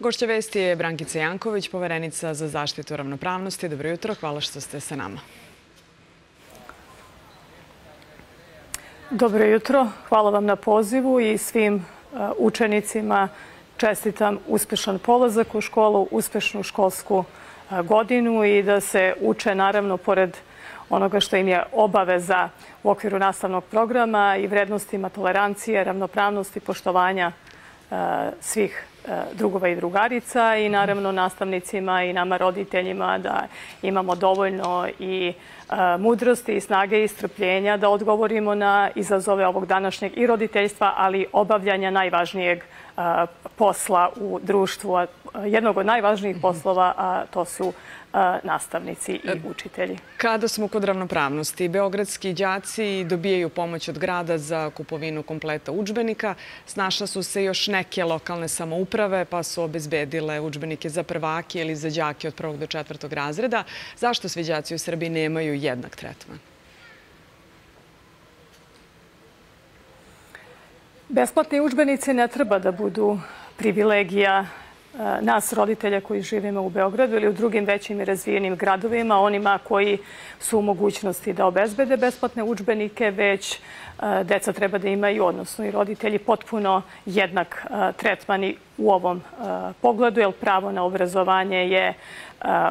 Gošća vesti je Brankica Janković, poverenica za zaštitu ravnopravnosti. Dobro jutro, hvala što ste sa nama. Dobro jutro, hvala vam na pozivu i svim učenicima čestitam uspešan polazak u školu, uspešnu školsku godinu i da se uče naravno pored onoga što im je obaveza u okviru nastavnog programa i vrednostima tolerancije, ravnopravnosti, poštovanja svih drugova i drugarica i naravno nastavnicima i nama roditeljima da imamo dovoljno i mudrosti i snage i strpljenja da odgovorimo na izazove ovog današnjeg i roditeljstva, ali i obavljanja najvažnijeg posla u društvu, jednog od najvažnijih poslova, a to su nastavnici i učitelji. Kada smo kod ravnopravnosti, beogradski đaci dobijaju pomoć od grada za kupovinu kompleta udžbenika. Snašle su se još neke lokalne samouprave pa su obezbedile udžbenike za prvake ili za đake od 1. do 4. razreda. Zašto svi đaci u Srbiji nemaju jednak tretman? Besplatni udžbenici ne treba da budu privilegija nas roditelja koji živimo u Beogradu ili u drugim većim i razvijenim gradovima, onima koji su u mogućnosti da obezbede besplatne udžbenike, već deca treba da imaju, odnosno i roditelji, potpuno jednak tretman u ovom pogledu, jer pravo na obrazovanje je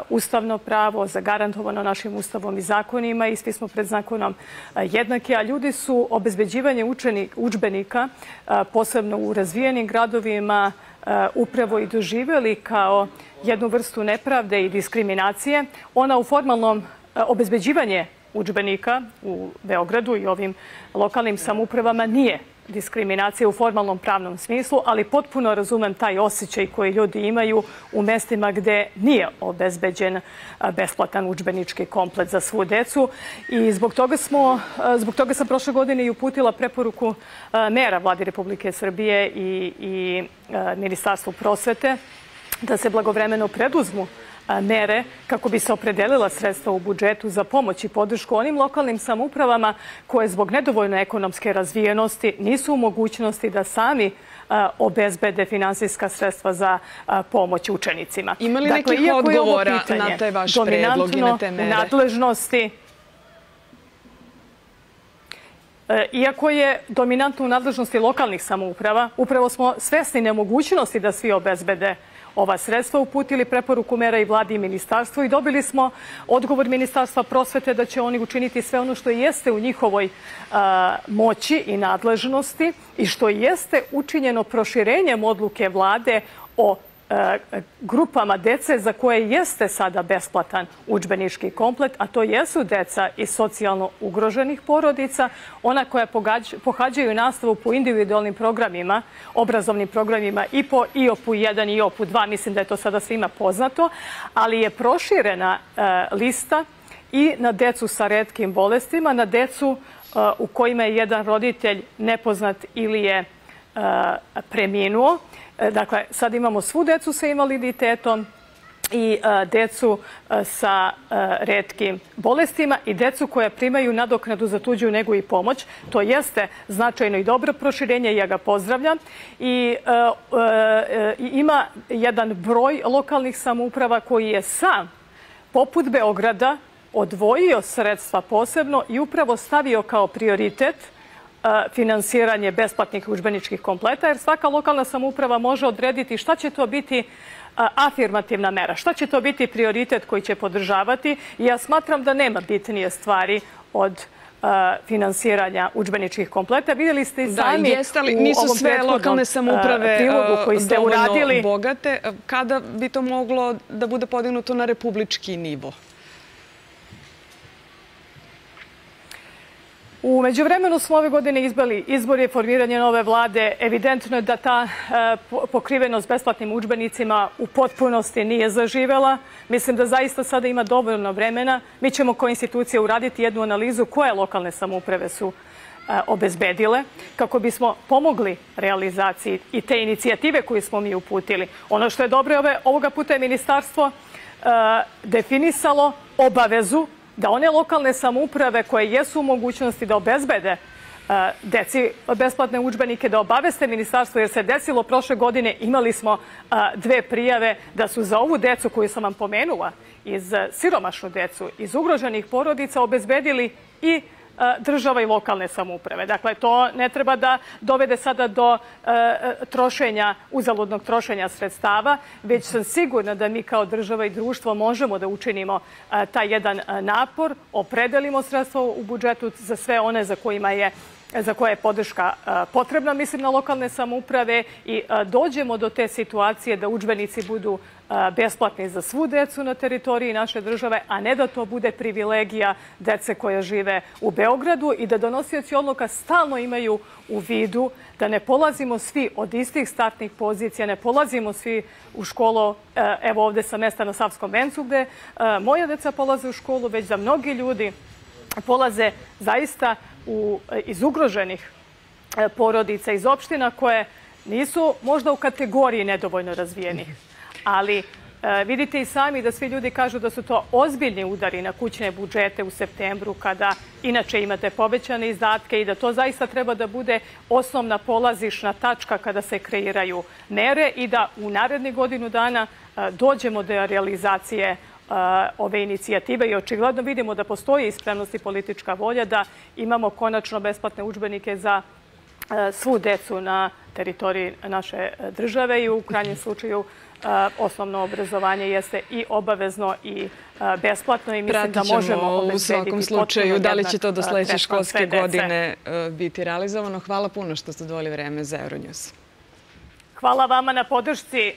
ustavno pravo, zagarantovano našim ustavom i zakonima i svi smo pred zakonom jednaki, a ljudi su obezbeđivanje udžbenika, posebno u razvijenim gradovima, upravo i doživjeli kao jednu vrstu nepravde i diskriminacije. Ona u formalnom obezbeđivanje udžbenika u Beogradu i ovim lokalnim samoupravama nije diskriminacija u formalnom pravnom smislu, ali potpuno razumem taj osjećaj koji ljudi imaju u mestima gde nije obezbeđen besplatan udžbenički komplet za svu decu. I zbog toga sam prošle godine i uputila preporuku mera Vladi Republike Srbije i Ministarstvu prosvete da se blagovremeno preduzmu mere kako bi se opredelila sredstva u budžetu za pomoć i podršku onim lokalnim samoupravama koje zbog nedovoljne ekonomske razvijenosti nisu u mogućnosti da sami obezbede finansijska sredstva za pomoć učenicima. Ima li nekih odgovora na taj vaš predlog i na te mere? Iako je dominantno u nadležnosti lokalnih samouprava, upravo smo svesni nemogućnosti da svi obezbede ova sredstva, uputili preporuku mera i Vladi i ministarstvu i dobili smo odgovor Ministarstva prosvete da će oni učiniti sve ono što jeste u njihovoj moći i nadležnosti i što jeste učinjeno proširenjem odluke Vlade o grupama dece za koje jeste sada besplatan udžbenički komplet, a to jesu deca iz socijalno ugroženih porodica, ona koja pohađaju nastavu po individualnim programima, obrazovnim programima i po IOP-u 1 i IOP-u 2, mislim da je to sada svima poznato, ali je proširena lista i na decu sa retkim bolestima, na decu u kojima je jedan roditelj nepoznat ili je preminuo. Dakle, sad imamo svu decu sa invaliditetom i decu sa retkim bolestima i decu koja primaju nadoknadu za tuđu negu i pomoć. To jeste značajno i dobro proširenje i ja ga pozdravljam. I ima jedan broj lokalnih samouprava koji je sam, poput Beograda, odvojio sredstva posebno i upravo stavio kao prioritet finansiranje besplatnih udžbeničkih kompleta, jer svaka lokalna samouprava može odrediti šta će to biti afirmativna mera, šta će to biti prioritet koji će podržavati. I ja smatram da nema bitnije stvari od finansiranja udžbeničkih kompleta. Vidjeli ste i sami u ovom prethodnom prilogu koji ste uradili. Bogate. Kada bi to moglo da bude podignuto na republički nivo? U međuvremenu smo ove godine izbili izbor i formiranje nove vlade. Evidentno je da ta pokrivenost besplatnim udžbenicima u potpunosti nije zaživela. Mislim da zaista sada ima dovoljno vremena. Mi ćemo kao institucija uraditi jednu analizu koje lokalne samouprave su obezbedile kako bismo pomogli realizaciji i te inicijative koje smo mi uputili. Ono što je dobro, ovoga puta je ministarstvo definisalo obavezu da one lokalne samouprave koje jesu u mogućnosti da obezbede deci besplatne udžbenike, da obaveste ministarstvo, jer se desilo prošle godine, imali smo 2 prijave da su za ovu decu koju sam vam pomenula, iz siromašnu decu, iz ugroženih porodica, obezbedili i država i lokalne samouprave. Dakle, to ne treba da dovede sada do uzaludnog trošenja sredstava, već sam sigurna da mi kao država i društvo možemo da učinimo taj jedan napor, opredelimo sredstva u budžetu za sve one za koje je podrška potrebna, mislim na lokalne samouprave, i dođemo do te situacije da udžbenici budu besplatni za svu decu na teritoriji naše države, a ne da to bude privilegija dece koja žive u Beogradu, i da donosioci odluka stalno imaju u vidu da ne polazimo svi od istih startnih pozicija, ne polazimo svi u školu, evo ovde sa mesta na Savskom vencu gde moja deca polaze u školu, već da mnogi ljudi polaze zaista iz ugroženih porodica, iz opština koje nisu možda u kategoriji nedovoljno razvijenih. Ali vidite i sami da svi ljudi kažu da su to ozbiljni udari na kućne budžete u septembru, kada inače imate povećane izdatke, i da to zaista treba da bude osnovna polazišna tačka kada se kreiraju mere, i da u narednih godinu dana dođemo do realizacije ove inicijative. I očigledno vidimo da postoji spremnost i politička volja da imamo konačno besplatne udžbenike za svu decu na teritoriji naše države, i u krajnjem slučaju osnovno obrazovanje jeste i obavezno i besplatno, i mislim da možemo obezbediti u svakom slučaju da li će to do sledeće školske godine biti realizovano. Hvala puno što ste odvojili vreme za Euronews. Hvala vama na podršci